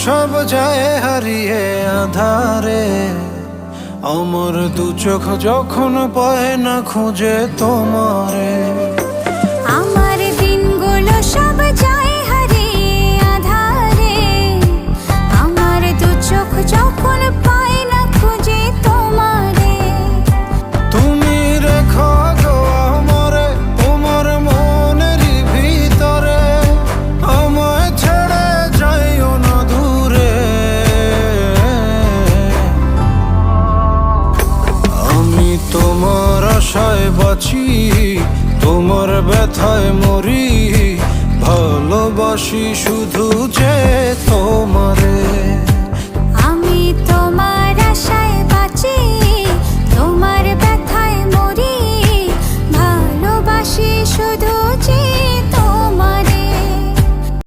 সব যায় হারিয়ে আধারে, আমার দু চোখ যখন পায় না খুঁজে তোমারে। আমার দিনগুলো সব যায় হারিয়ে আঁধারে, আমার দু চোখ যখন পায় না খুঁজে তোমারে। তুমি রেখো গো আমারে তোমার মনের ভিতরে, আমায় ছেড়ে যাইও না দূরে। আমি তোমার আশায় বাঁচি, তোমার ব্যথায় মরি, ভালোবাসি শুধু যে